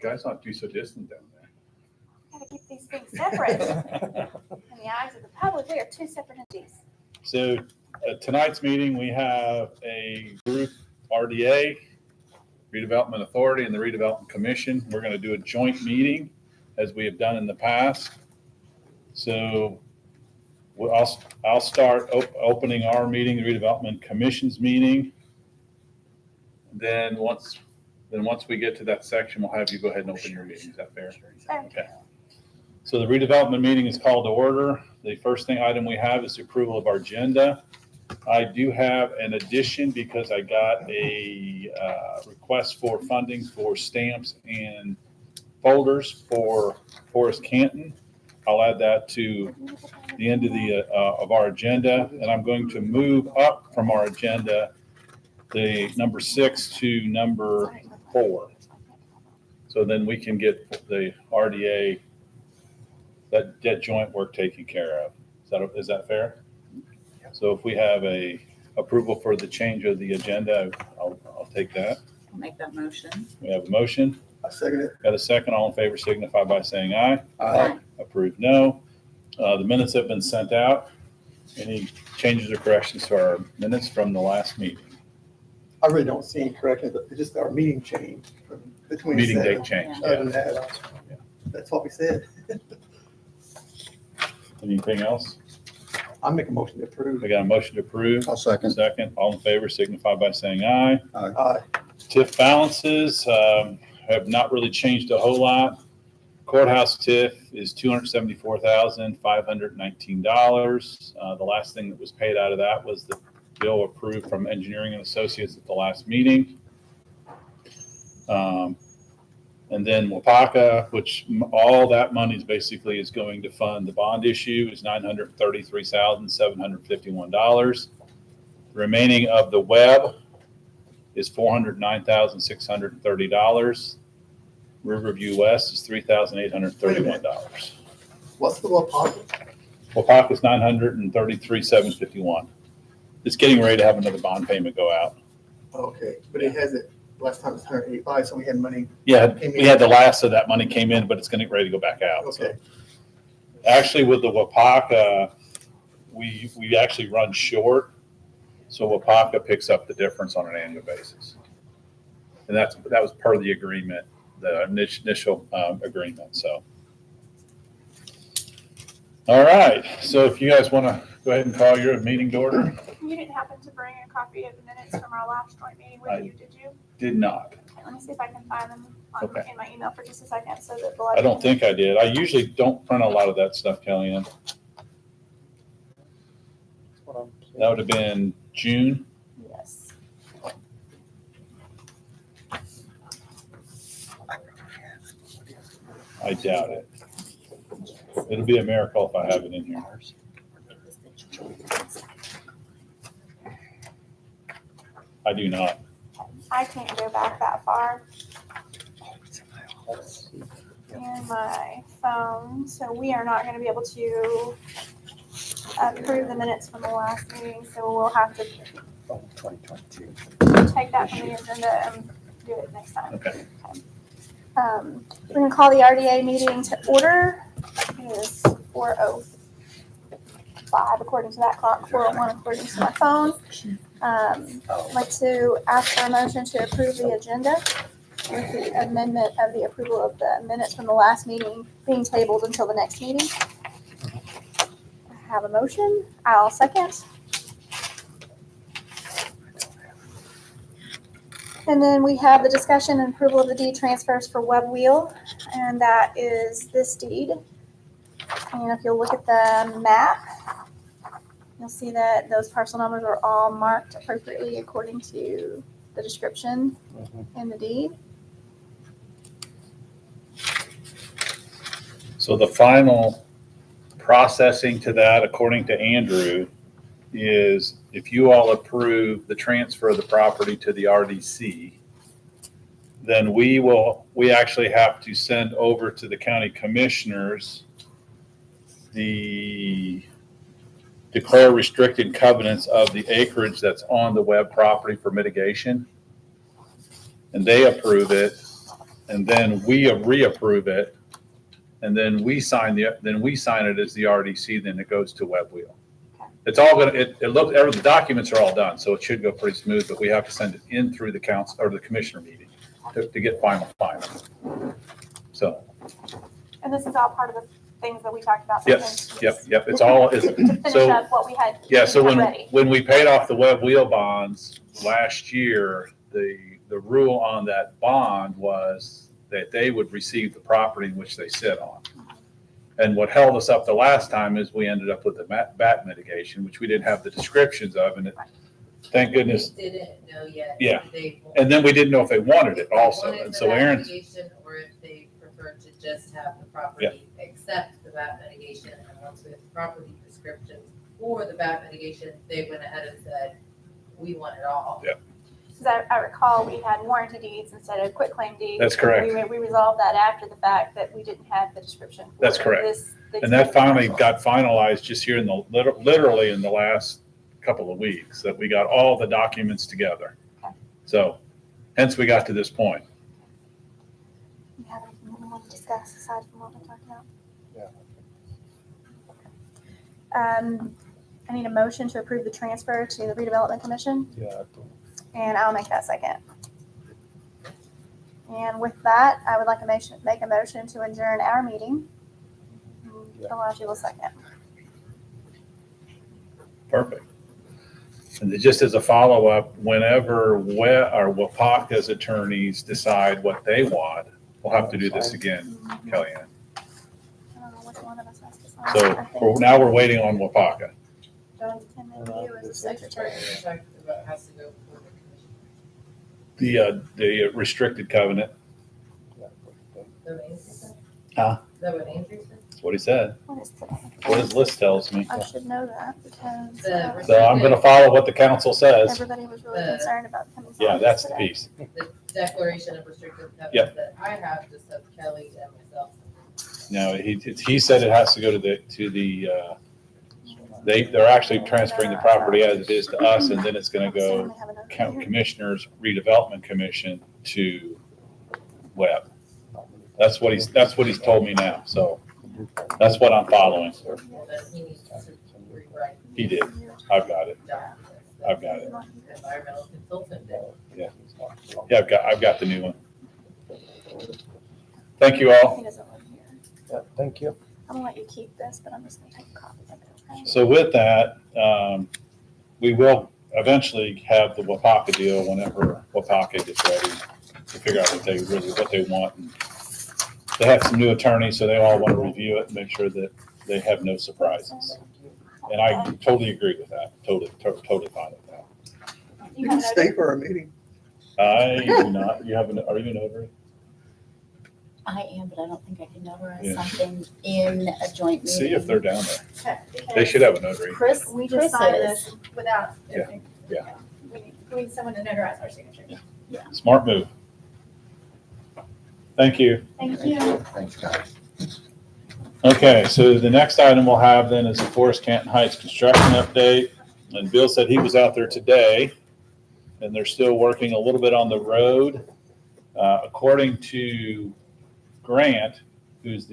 Guys not do so distant down there. Gotta keep these things separate. In the eyes of the public, we are two separate entities. So at tonight's meeting, we have a group RDA, Redevelopment Authority, and the Redevelopment Commission. We're going to do a joint meeting as we have done in the past. So I'll start opening our meeting, the Redevelopment Commission's meeting. Then once we get to that section, we'll have you go ahead and open your meeting. Is that fair? Okay. So the redevelopment meeting is called to order. The first item we have is the approval of our agenda. I do have an addition because I got a request for funding for stamps and folders for Forest Canton. I'll add that to the end of our agenda, and I'm going to move up from our agenda the number 6 to number 4. So then we can get the RDA, that joint work taken care of. Is that fair? So if we have a approval for the change of the agenda, I'll take that. I'll make that motion. We have a motion. I second it. Got a second. All in favor signify by saying aye. Aye. Approved, no. The minutes have been sent out. Any changes or corrections to our minutes from the last meeting? I really don't see any corrections, but it's just our meeting change from between. Meeting seven. date change. Other Yeah. than that, that's what we said. Anything else? I make a motion to approve. We got a motion to approve. I'll second. Second. All in favor signify by saying aye. Aye. TIF balances have not really changed a whole lot. Courthouse TIF is $274,519. The last thing that was paid out of that was the bill approved from Engineering and Associates at the last meeting. And then Wapaka, which all that money is basically is going to fund the bond issue, is $933,751. The remaining of the web is $409,630. Riverview West is $3,831. What's the Wapaka? Wapaka is $933,751. It's getting ready to have another bond payment go out. Okay, but it hasn't, last time it was 185, so we had money. Yeah, we had the last of that money came in, but it's getting ready to go back out. Okay. So actually, with the Wapaka, we actually run short, so Wapaka picks up the difference on an annual basis, and that was per the agreement, the initial agreement. So, all right. So if you guys want to go ahead and call your meeting to order. You didn't happen to bring a copy of the minutes from our last joint meeting with you, did you? Did not. Okay, let me see if I can find them Okay. in my email for just a second so that I don't think I did. I usually don't print a lot of that stuff, Kellyanne. That would have been June. Yes. I doubt it. It'll be a miracle if I have it in here. I do not. I can't go back that far in my phone, so we are not going to be able to approve the minutes from the last meeting, so we'll have to 2022. take that from the agenda and do it next time. Okay. We're going to call the RDA meeting to order. It is 4:05 according to that clock, 4:01 according to my phone. I'd like to ask for a motion to approve the agenda with the amendment of the approval of the minutes from the last meeting being tabled until the next meeting. I have a motion. I'll second. And then we have the discussion and approval of the deed transfers for Web Wheel, and that is this deed. And if you'll look at the map, you'll see that those parcel numbers are all marked appropriately according to the description in the deed. So the final processing to that, according to Andrew, is if you all approve the transfer of the property to the RDC, then we actually have to send over to the county commissioners the declare restricted covenants of the acreage that's on the web property for mitigation. And they approve it. and then we reapprove it, and then we sign it as the RDC, then it goes to WebWheel. It's all gonna, it looks, the documents are all done, so it should go pretty smooth, but we have to send it in through the council or the commissioner meeting to get final. So, And this is all part of the things that we talked about. yes, yep. It's all, To finish so, up what we had. yeah, so already. when we paid off the WebWheel bonds last year, the rule on that bond was that they would receive the property in which they sit on. And what held us up the last time is we ended up with the bat mitigation, which we didn't have the descriptions of, and thank goodness. We didn't know yet. Yeah. if they And then we didn't know if they wanted it if they also, wanted and the so bat Aaron, mitigation, or if they preferred to just have the property accept the bat mitigation, and once we have the property descriptions for the bat mitigation, they went ahead and said, we want it all. Yeah. Because I recall we had warranty deeds instead of quitclaim deeds. That's correct. We resolved that after the fact that we didn't have the description. for That's correct. this- and that finally got finalized just here in the, literally in the last couple of weeks, that we got all the documents together. Okay. So hence we got to this point. You have anything you want to discuss aside from what we talked about? I need a motion to approve the transfer to the redevelopment commission, Yeah. and I'll make that second. And with that, I would like to make a motion to adjourn our meeting. Elijah will second. Perfect. And then just as a follow-up, whenever WAPACA's attorneys decide what they want, we'll have to do this again, Kellyanne. I don't know which one of us has to sign. I So think now we're waiting on WAPACA. Tim and you as the secretary. It has to go for the commission. The restricted covenant, Is that what Andrew said? Huh? Is that what Andrew said? that's what he said, What is today? what his list tells me. I should know that because The So I'm gonna follow what the council says. everybody was really concerned about coming. Yeah, that's the piece. The declaration of restricted Yep. covenant that I have just of Kelly and myself. No, he said it has to go to the they're actually transferring the property as it is to us, and then it's gonna go county commissioners, redevelopment commission to Webb. That's what he's told me now, so that's what I'm following. Well, then he needs to rewrite. He did. I've got it. documents. I've got it. Environmental consultant did. Yeah, I've got the new one. Thank you all. He doesn't live here. Yeah, thank you. I'm gonna let you keep this, but I'm just gonna take a copy of it. Okay? So with that, we will eventually have the WAPACA deal whenever WAPACA gets ready to figure out what they want. And they have some new attorneys, so they all want to review it and make sure that they have no surprises. And I totally agree with that. Totally fine with that. You can stay for our meeting. I do not. Are you a notary? I am, but I don't think I can notarize Yeah. something in a joint meeting. See if they're down there. Okay, They should have a notary. Chris, We Chris just signed is. this without. Yeah, yeah. We need someone to notarize our signature. Smart move. Thank you. Thank you. Thanks, guys. Okay, so the next item we'll have then is the Forest Canton Heights construction update. And Bill said he was out there today, and they're still working a little bit on the road. According to Grant, who's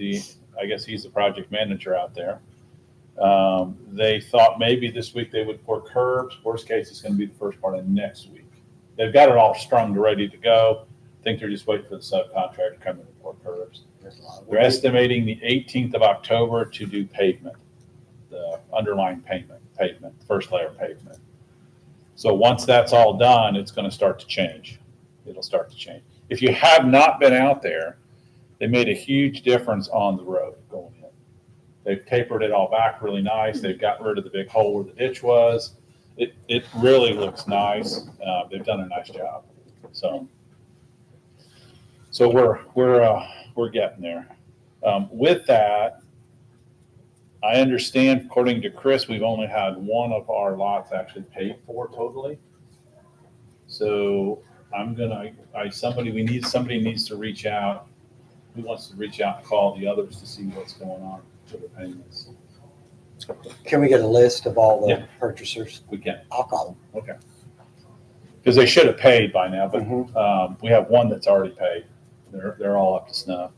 I guess he's the project manager out there, they thought maybe this week they would pour curbs. Worst case, it's going to be the first part of next week. They've got it all strung to ready to go. I think they're just waiting for the subcontractor to come in and pour curbs. They're estimating the 18th of October to do pavement, the underlying pavement, first layer pavement. So once that's all done, it's going to start to change. It'll start to change. If you have not been out there, they made a huge difference on the road going in. They've tapered it all back really nice. They've gotten rid of the big hole where the ditch was. It really looks nice. They've done a nice job. So we're getting there. With that, I understand, according to Chris, we've only had one of our lots actually paid for totally. So somebody needs to reach out. Who wants to reach out and call the others to see what's going on for the payments? Can we get a list of all Yeah. the purchasers? We can, I'll call because they should have paid by now, but them. we have one that's already paid. they're all up to snuff.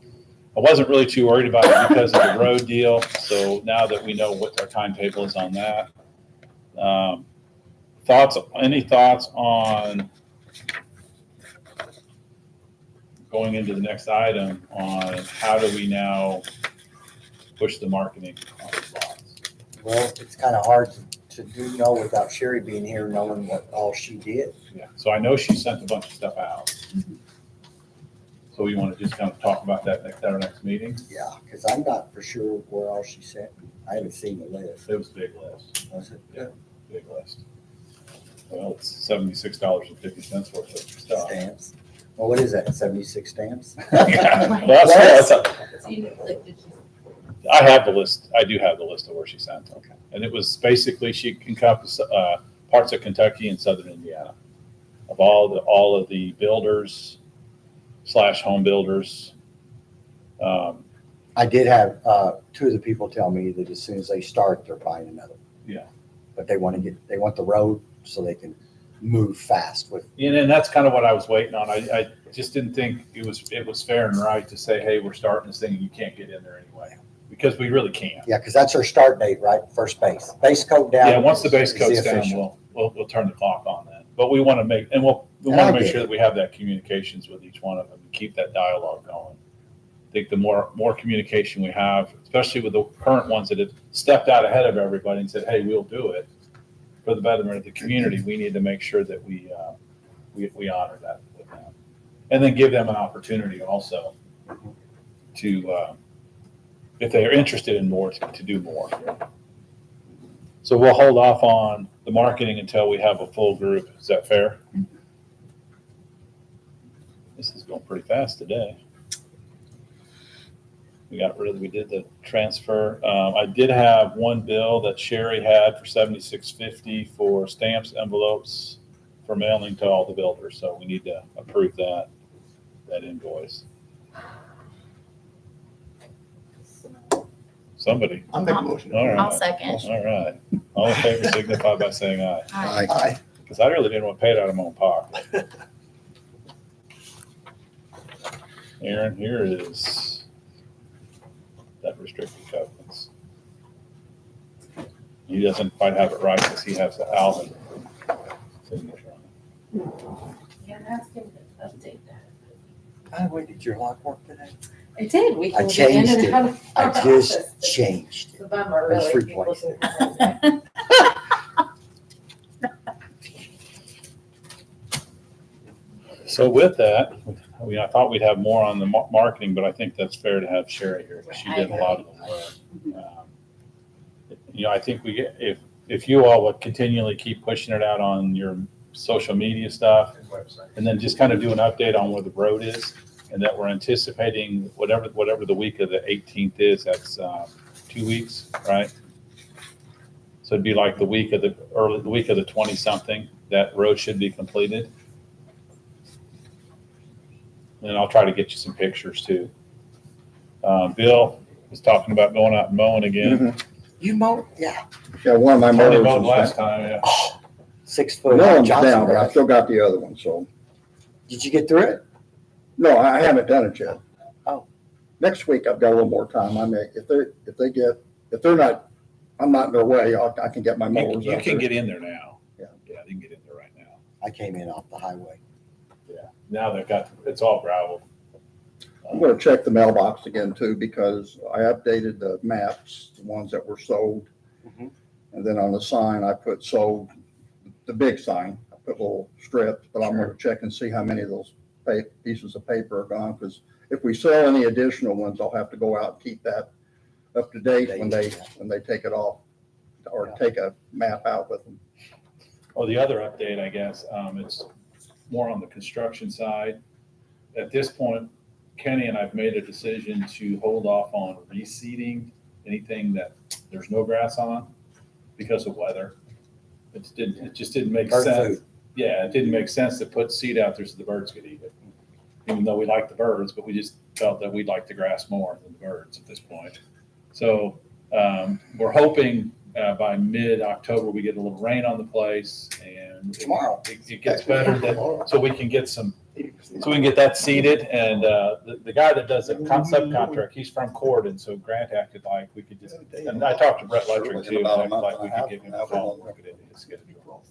I wasn't really too worried about it because of the road deal. So now that we know what our timetable is on that, any thoughts on going into the next item on how do we now push the marketing on these lots? Well, it's kind of hard to know without Sherry being here, knowing what all she did. Yeah, so I know she sent a bunch of stuff out. So we want to just kind of talk about that at our next meeting? Yeah, because I'm not for sure where all she sent. I haven't seen the list. It was a big list, Was it? big list. Well, it's $76.50 worth of stuff. Stamps. Well, what is that, 76 stamps? Yeah, well, that's So you like, did you- I have the list. I do have the list of where she sent them. Okay. And it was basically, she encompassed parts of Kentucky and southern Indiana of all of the builders / home builders. I did have two of the people tell me that as soon as they start, they're buying another. Yeah. But they want the road so they can move fast with. And that's kind of what I was waiting on. I just didn't think it was fair and right to say, hey, we're starting this thing and you can't get in there anyway, because we really can't. Yeah, because that's our start date, right? First base. Base coat down. Yeah, once the base is coat's down, official. we'll turn the clock on that. But we want to make, and we And want I to make get sure it. that we have that communications with each one of them and keep that dialogue going. I think the more communication we have, especially with the current ones that have stepped out ahead of everybody and said, hey, we'll do it for the betterment of the community, we need to make sure that we honor that with them. And then give them an opportunity also to, if they are interested in more, to do more. So we'll hold off on the marketing until we have a full group. Is that fair? This is going pretty fast today. We did the transfer. I did have one bill that Sherry had for $76.50 for stamps, envelopes for mailing to all the builders. So we need to approve that invoice. Somebody. I'm making a motion. All right. I'll second. All right. All in favor signify by saying aye. Aye. Aye. Because I really didn't want to pay it out of my own pocket. Aaron, here is that restricted covenants. He doesn't quite have it right because he has the Alvin signature on it. Yeah, ask him to update that. By the way, did your lock work today? I did, we I can get in changed and it. out of I our just office. changed It's it. a bummer, I just really. People replaced think it. that- So with that, I thought we'd have more on the marketing, but I think that's fair to have Sherry here. She did a lot of the work. I think if you all would continually keep pushing it out on your social media stuff, and then just kind of do an update on where the road is, and that we're anticipating whatever the week of the 18th is, that's 2 weeks, right? So it'd be like the week of the 20-something, that road should be completed. And I'll try to get you some pictures too. Bill was talking about going out and mowing again. Mhm. You mowed? Yeah. Yeah, one of my Tony mowers mowed is last down. time, yeah. 6 foot. One of them's Johnson, down, but I right? still got the other one, so. Did you get through it? No, I haven't done it yet. Oh. Next week I've got a little more time. I may, if they're not, I'm not in their way, I can get my mowers You out can there. get in there now. Yeah. Yeah, they can get in there right now. I came in off the highway. Yeah. Now it's all gravel. I'm gonna check the mailbox again too, because I updated the maps, the ones that were sold. Mhm. And then on the sign, I put sold, the big sign, I put little strips, but I'm gonna check and see how many of those pieces of paper are gone, because if we sell any additional ones, I'll have to go out and keep that up to date when they take it off, or take a map out with them. Oh, the other update, I guess, it's more on the construction side. At this point, Kenny and I've made a decision to hold off on reseeding anything that there's no grass on because of weather. It just didn't make Bird sense. food. Yeah, it didn't make sense to put seed out there so the birds could eat it. Even though we like the birds, but we just felt that we'd like the grass more than the birds at this point. So we're hoping by mid-October, we get a little rain on the place and Tomorrow. it gets better, so we can get some So we can get that seated, and the guy that does the subcontract, he's from Corden, so Grant acted like we could just, and I talked to Brett Ledrick too, and acted like we could give him a call and work it into his schedule.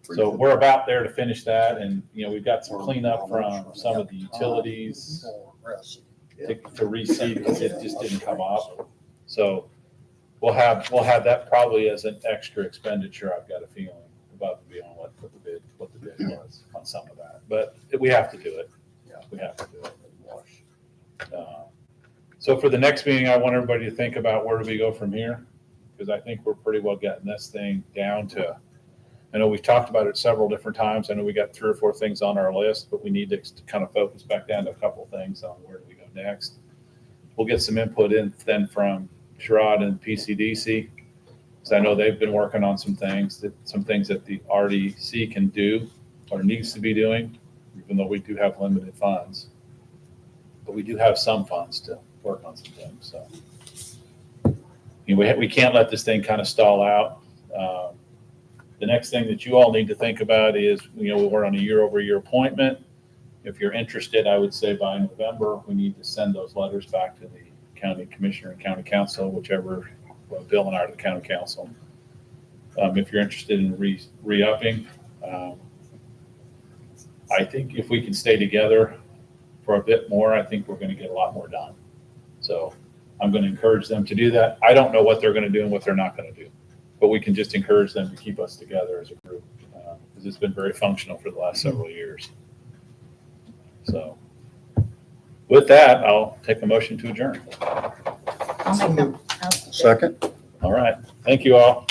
So we're about there to finish that, and, we've got some cleanup from some of the utilities to reseed, because it just didn't come up. So we'll have that probably as an extra expenditure, I've got a feeling, above and beyond what the bid was on some of that. But we have to do it. We have to do it. So for the next meeting, I want everybody to think about where do we go from here? Because I think we're pretty well getting this thing down to, I know we've talked about it several different times. I know we got 3 or 4 things on our list, but we need to kind of focus back down to a couple of things on where do we go next. We'll get some input in then from Sherrod and PCDC. So I know they've been working on some things that the RDC can do or needs to be doing, even though we do have limited funds. But we do have some funds to work on some things. So we can't let this thing kind of stall out. The next thing that you all need to think about is, we're on a year-over-year appointment. If you're interested, I would say by November, we need to send those letters back to the county commissioner and county council, whichever. Well, Bill and I are the county council. If you're interested in re-upping, I think if we can stay together for a bit more, I think we're going to get a lot more done. So I'm going to encourage them to do that. I don't know what they're going to do and what they're not going to do, but we can just encourage them to keep us together as a group, because it's been very functional for the last several years. So with that, I'll take a motion to adjourn. I'll make them. Second. All right. Thank you all.